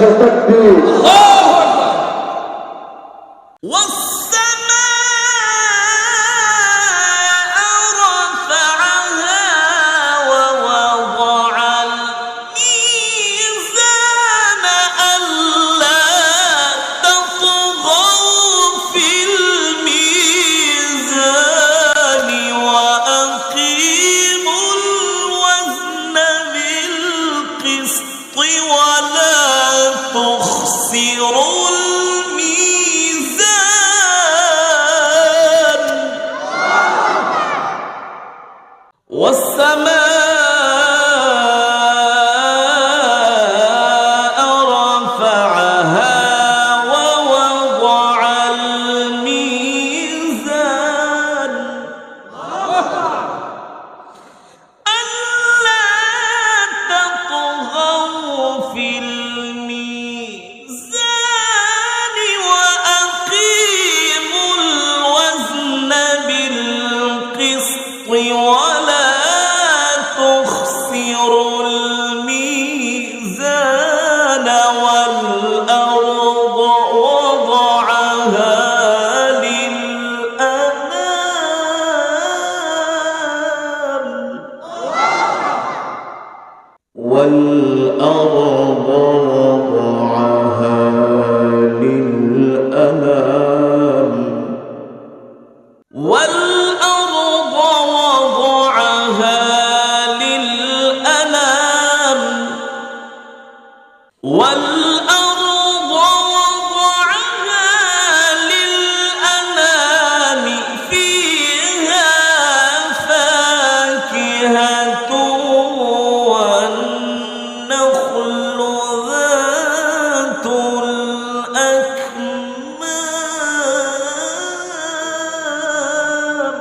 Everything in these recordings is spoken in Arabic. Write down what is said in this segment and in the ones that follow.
تكبير. الله أكبر. والأرض وضعها للأنام والأرض وضعها للأنام والأرض وضعها للأنام فيها فاكهة والنخل ذات الأكمام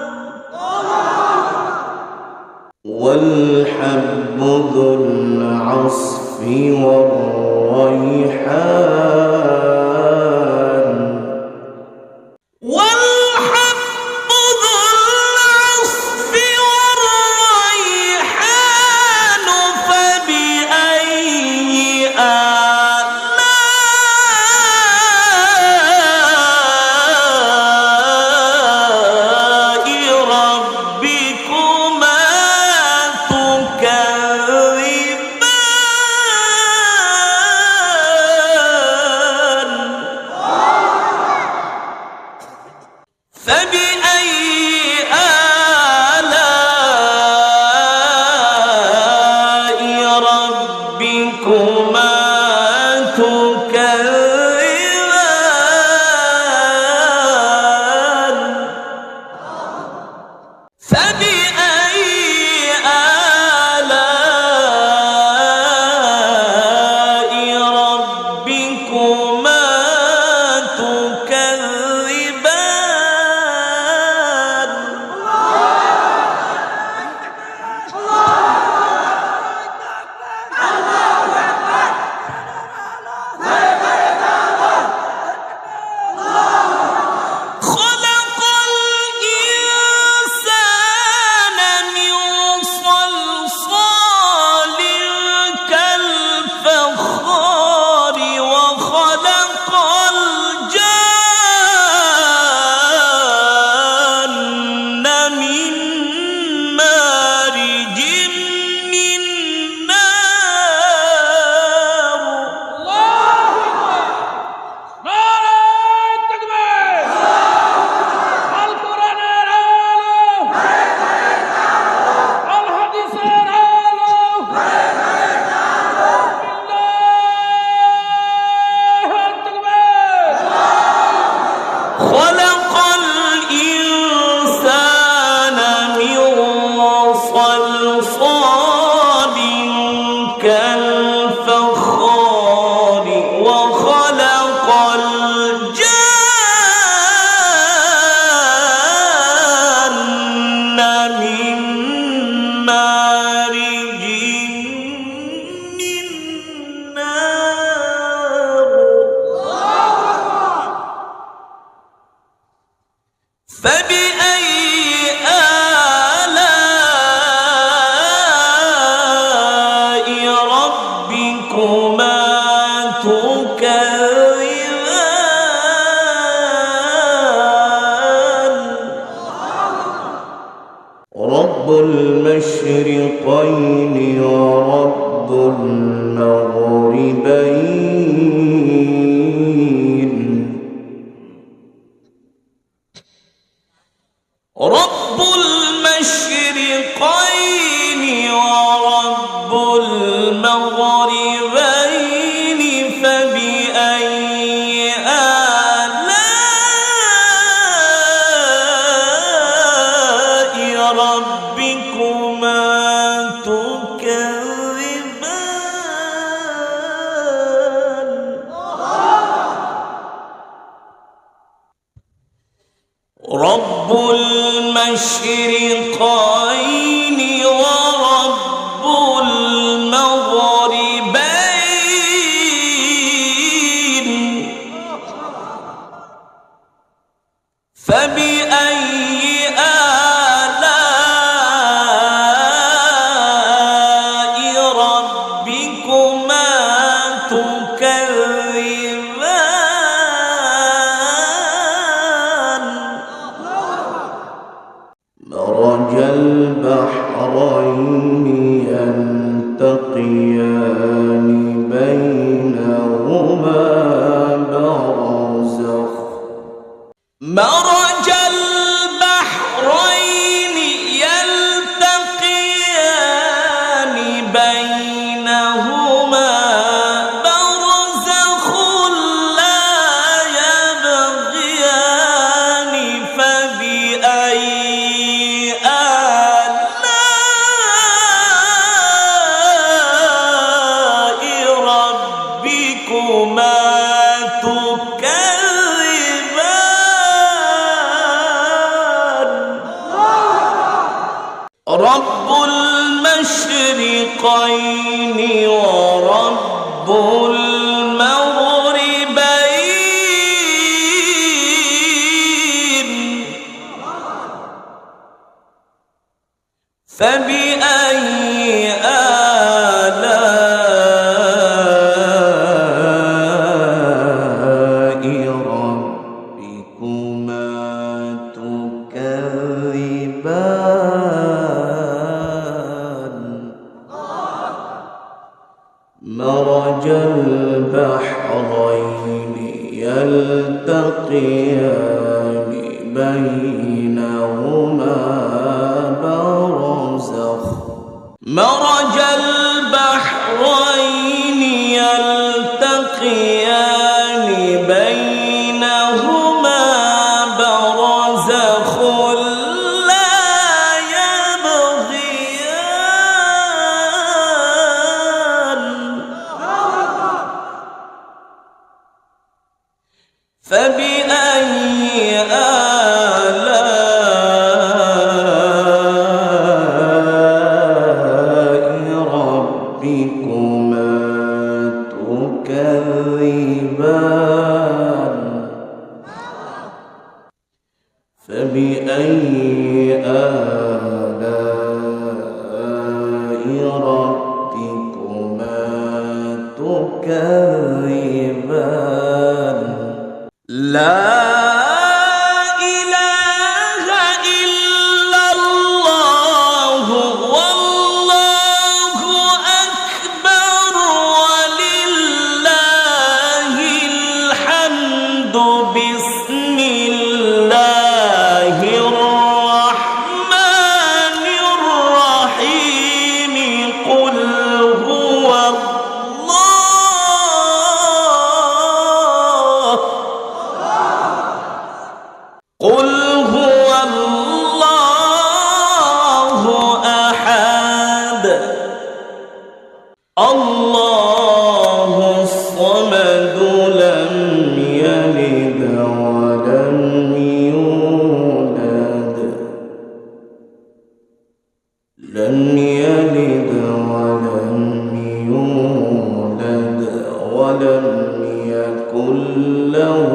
والحب ذو العصف والريحان والحب ذو العصف والريحان فبأي آلاء ربكما تكذبان فبأي آلاء ربكما تكذبان فبأي آلاء ربكما تكذبان خلق الإنسان رب المشرقين ورب المغربين رب المشرقين ورب المغربين فبأي آلاء ربكما تكذبان رب المشرقين ورب المغربين فبأي آلاء ربكما تكذبان مرج البحرين يلتقيان بينهما برزخ مرج البحرين يلتقيان بينهما برزخ لا يبغيان فبأي آلاء ربكما تكذبان رب المشرقين ورب المغربين فبأي آلاء ربكما تكذبان مرج البحرين يلتقيان بينهما برزخ مرج البحرين يلتقيان بينهما برزخ لا يبغيان فبأي آلاء ربكما تكذبان فبأي آلاء ربكما تكذبان لا إله إلا الله والله أكبر ولله الحمد بسم الله الرحمن الرحيم قل هو قل هو الله أحد الله الصمد لم يلد ولم يولد لم يلد ولم يولد ولم يكن له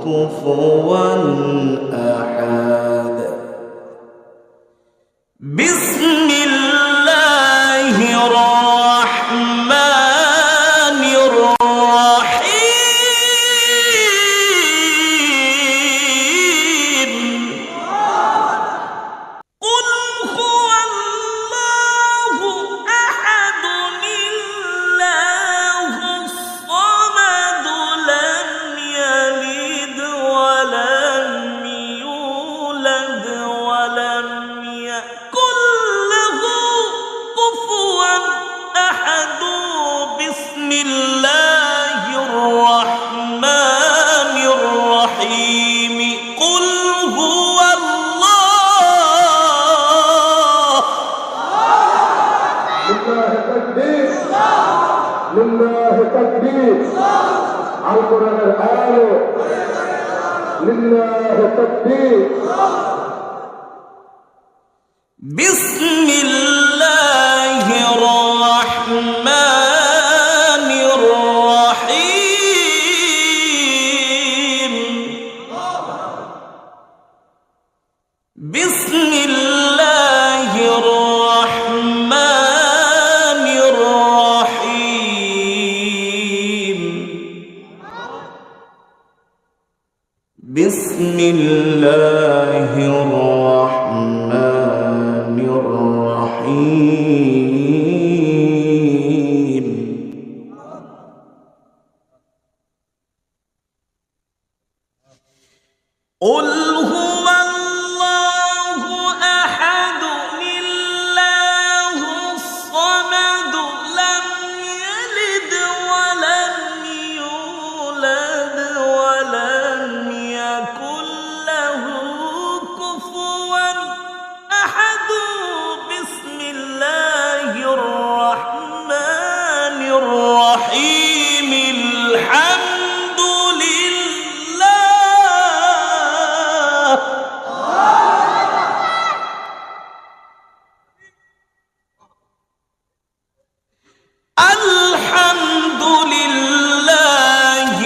كفوا أحد بسم الله الرحمن الرحيم قل الله الرحمن الرحيم قل هو الله. لله تكبير، لله تكبير. على القرآن الآية لله تكبير. بسم الله الرحمن الرحيم. بسم الله الرحمن الرحيم. بسم الله الرحمن الرحيم. قل هو الله أحد الله الصمد لم يلد ولم يولد ولم يكن له كفوا أحد. بسم الله الرحمن الرحيم. الحمد لله. الحمد لله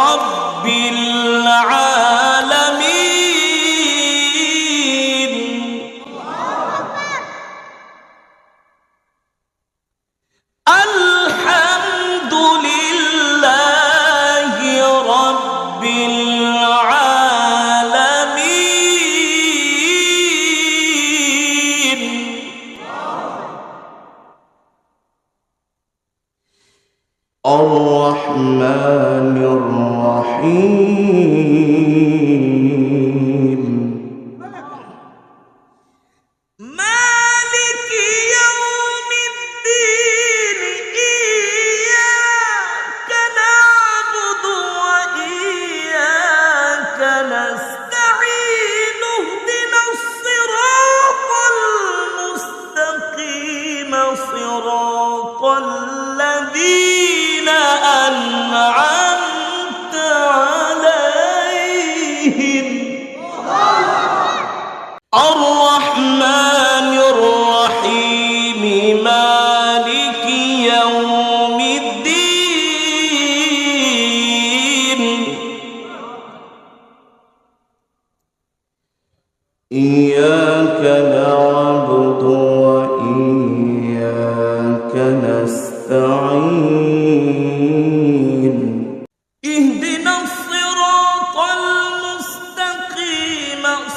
رب العالمين. الحمد لله رب العالمين. الرحمن الرحيم. مالك يوم الدين. إياك نعبد وإياك نستعين. اهدنا الصراط المستقيم صراط الذين أنعمت عليهم. الرحمن الرحيم. مالك يوم الدين. إياك نعبد وإياك نستعين. اهدنا الصراط المستقيم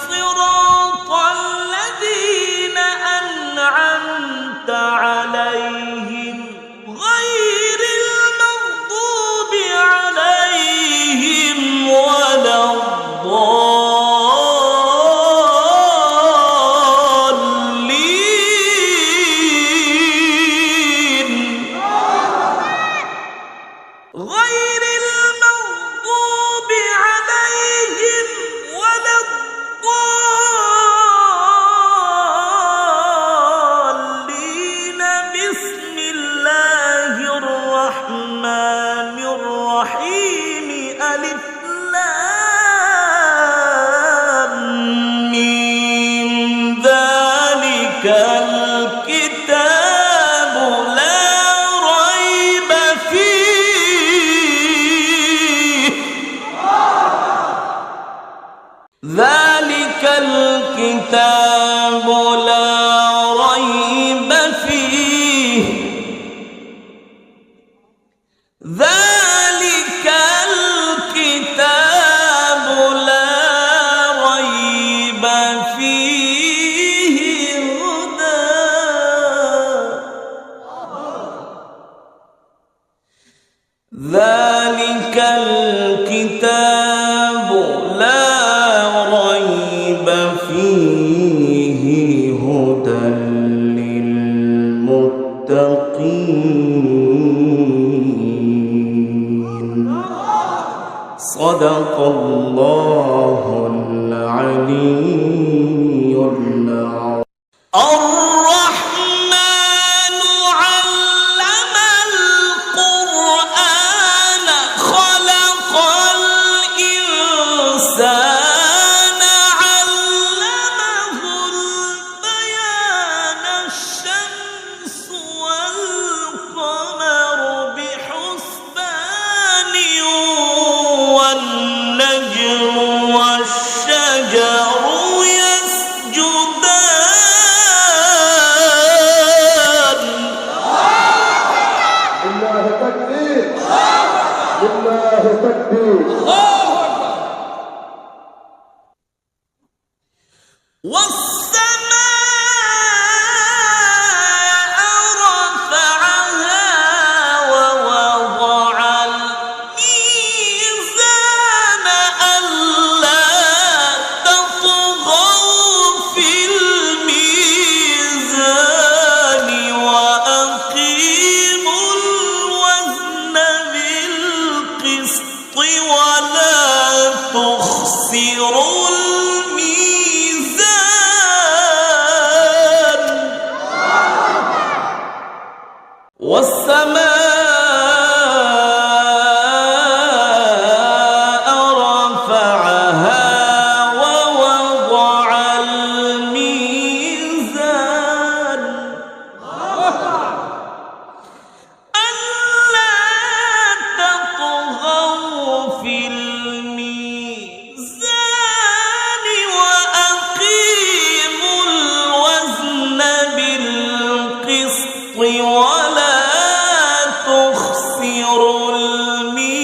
صراط الذين أنعمت عليهم غير المغضوب عليهم ولا الضالين. غير المغضوب عليهم ولا الضالين. بسم الله الرحمن الرحيم. ألف لام ميم. ذلك الكتاب لا ريب فيه. ذلك الكتاب لا ريب فيه. ذلك الكتاب لا ريب فيه هدى. ذلك الكتاب لا ريب فيه هدى للمتقين. الله العلي العظيم. الرحمن علم القرآن خلق الإنسان علمه البيان الشمس والقمر بحسبان والنجم والشجر يسجدان. لله تكبير، لله تكبير. والسماء رفعها ووضع الميزان ألا تطغوا في الميزان وأقيموا الوزن بالقسط ولا تخسروا والسماء رفعها ووضع الميزان ألا تطغوا في الميزان وأقيموا الوزن بالقسط ولا تخسروا الميزان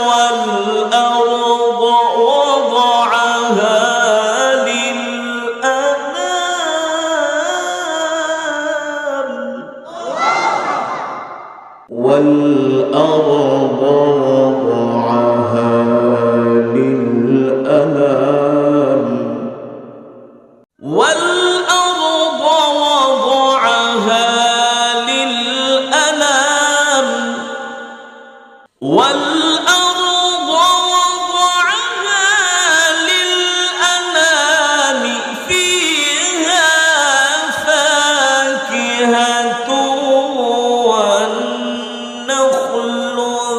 والأرض وضعها للأنام والأرض وضعها للأنام والأرض وضعها للأنام والأرض وضعها للأنام فيها فاكهة والنخل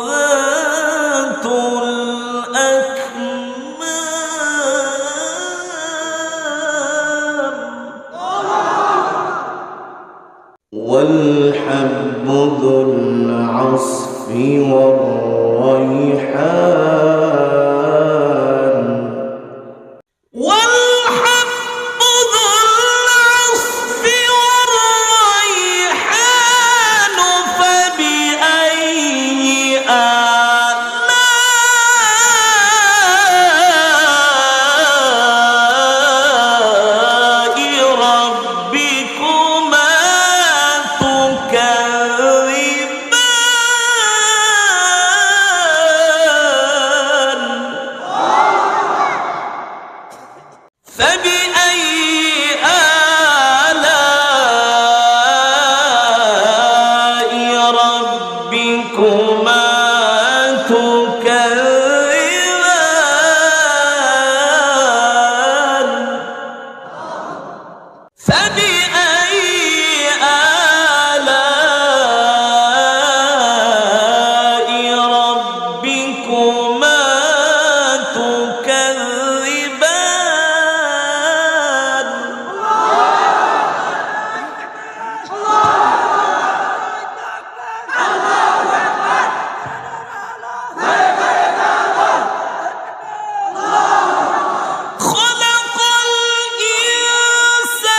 ذات الأكمام والحب ذو العصف والريحان والحب ذو العصف والريحان فبأي آلاء ربكما تكذبان. فبأي آلاء ربكما تكذبان. فبأي آلاء ربكما تكذبان. خلق الإنسان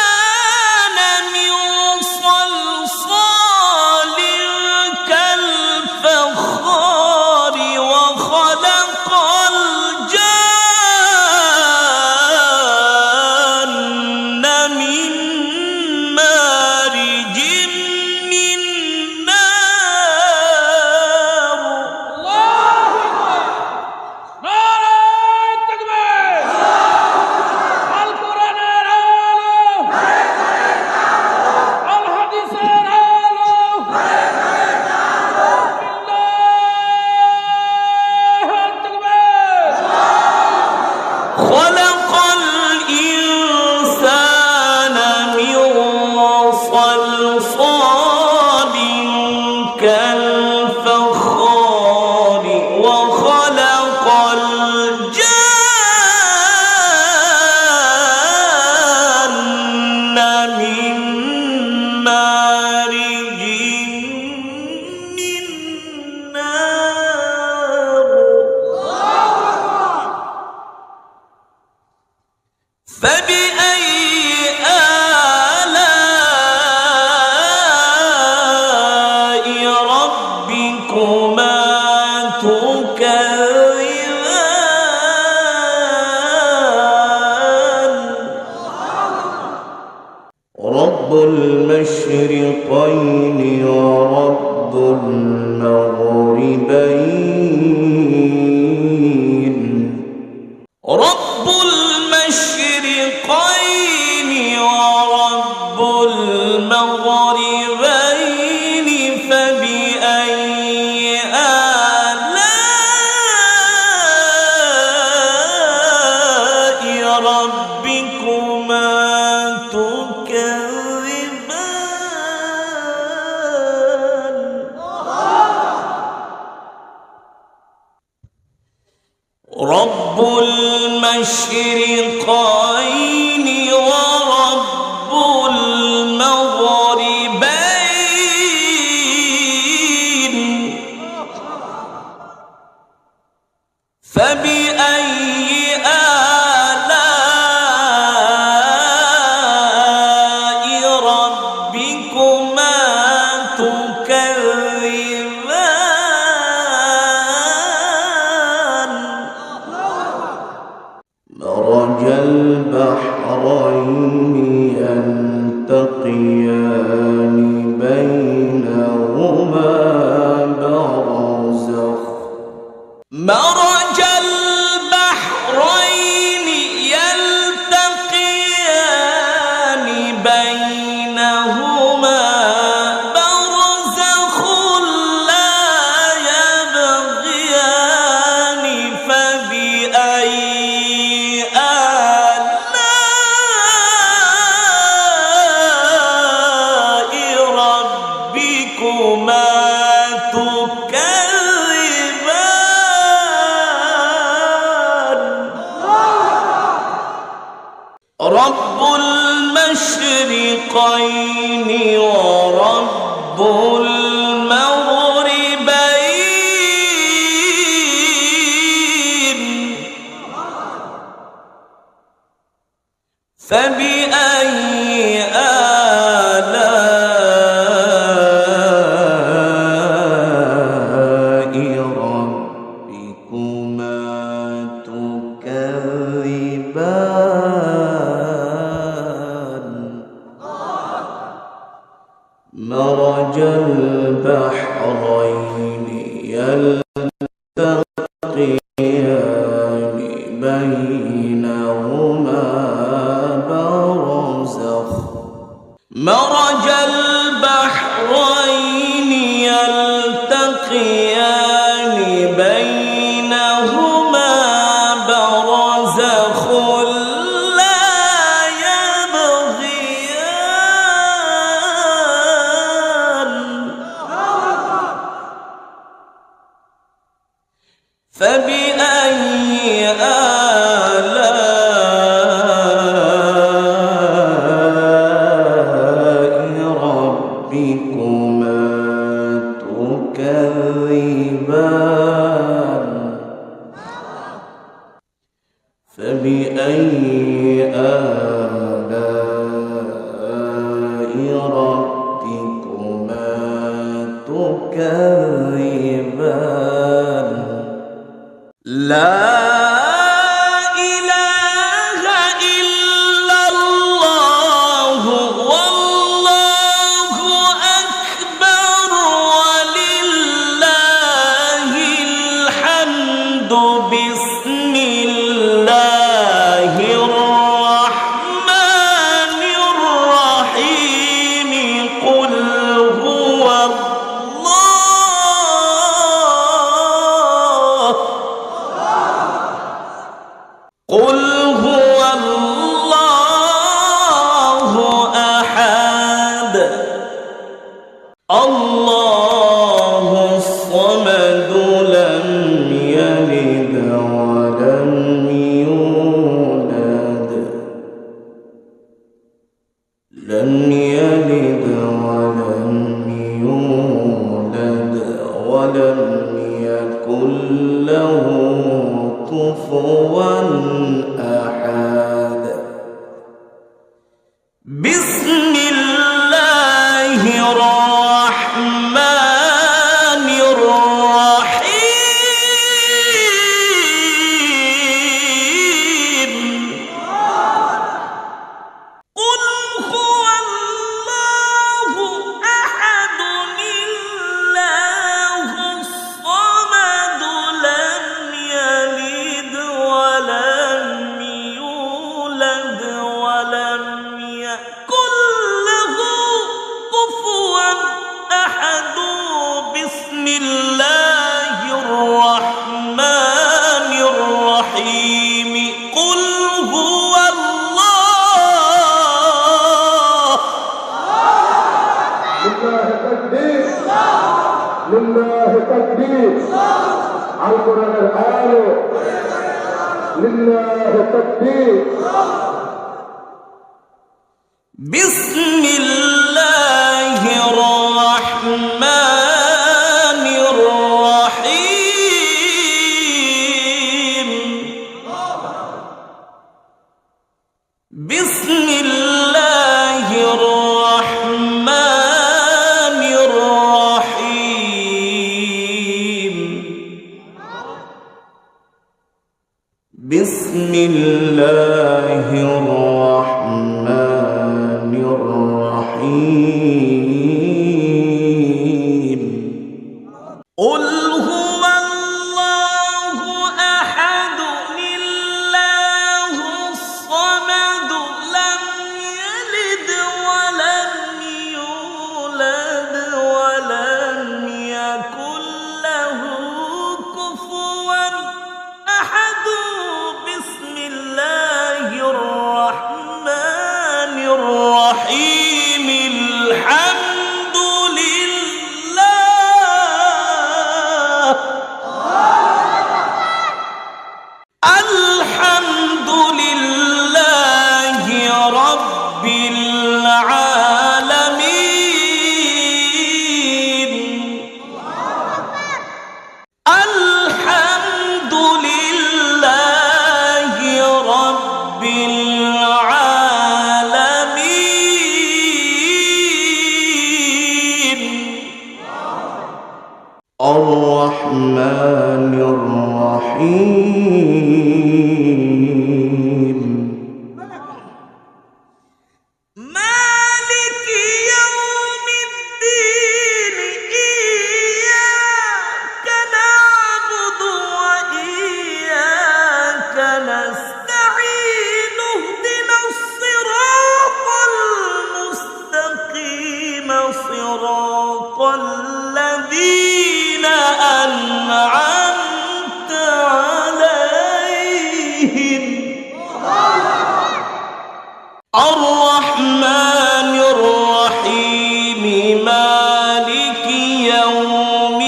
رب المشرقين ورب المغربين رب المشرقين ورب المغربين فبأي آلاء ربكما تكذبان رب المشرقين ورب المغربين فبأي آلاء ربكما تكذبان مرج البحرين يلتقيان بينهما برزخ مرج البحرين يلتقيان بينهما برزخ لا يبغيان فبأي آلاء ربكما تكذبان رب المشرقين ورب المغربين فبأي آلاء ربكما تكذبان مرج البحرين يلتقيان بينهما برزخ مرج البحرين يلتقيان بينهما برزخ لا يبغيان فبأي آلاء ربكما تكذبان فبأي آلاء ربكما تكذبان لا إله إلا الله والله أكبر ولله الحمد بسم الله الرحمن الرحيم قل هو قل هو الله أحد الله الصمد لم يلد ولم يولد لم يلد ولم يولد ولم يكن له كفوا أحد بسم الله الرحمن الرحيم قل هو الله أحد الله الصمد لم يلد ولم يولد ولم يكن له كفوا أحد بسم الله الرحمن الرحيم قل هو الله لله تكبير القرآن الآن لله تكبير بسم الله الرحمن الرحيم بسم الله الرحمن الرحيم بسم الله الرحمن الرحيم قل هو الله أحد الله الصمد لم يلد ولم يولد ولم يكن له كفوا أحد بسم الله الرحمن الرحيم الحمد لله الحمد لله رب العالمين الحمد لله رب العالمين الرحمن الرحيم مالك يوم الدين إياك نعبد وإياك نستعين اهدنا الصراط المستقيم صراط الذين أنعمت عليهم الرحمن الرحيم مالك يوم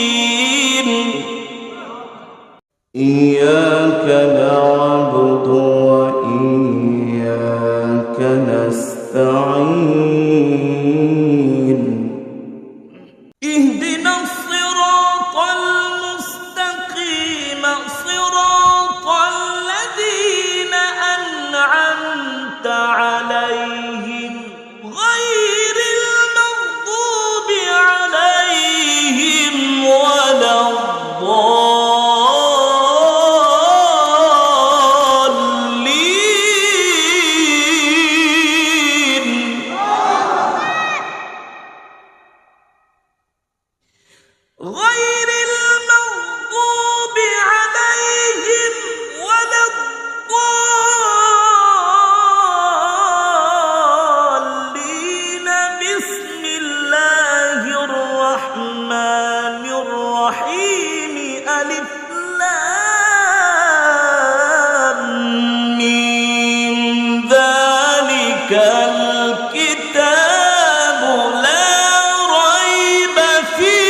الدين إياك نعبد وإياك نستعين اهدنا الصراط المستقيم صراط الذين أنعمت عليهم غير المغضوب عليهم ولا الضالين غير المغضوب عليهم ولا الضالين بسم الله الرحمن الرحيم ألف لام ميم ذلك الكتاب لا ريب فيه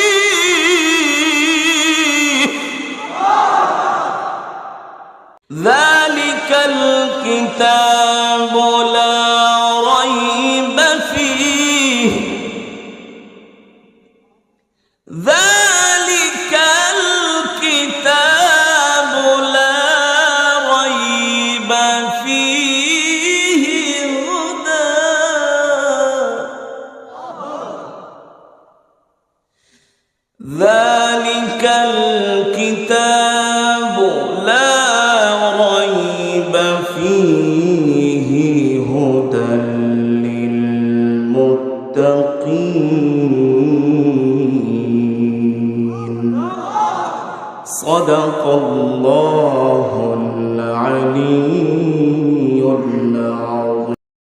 ذلك الكتاب لا ريب فيه ذلك الكتاب لا ريب فيه فيه هدى للمتقين. صدق الله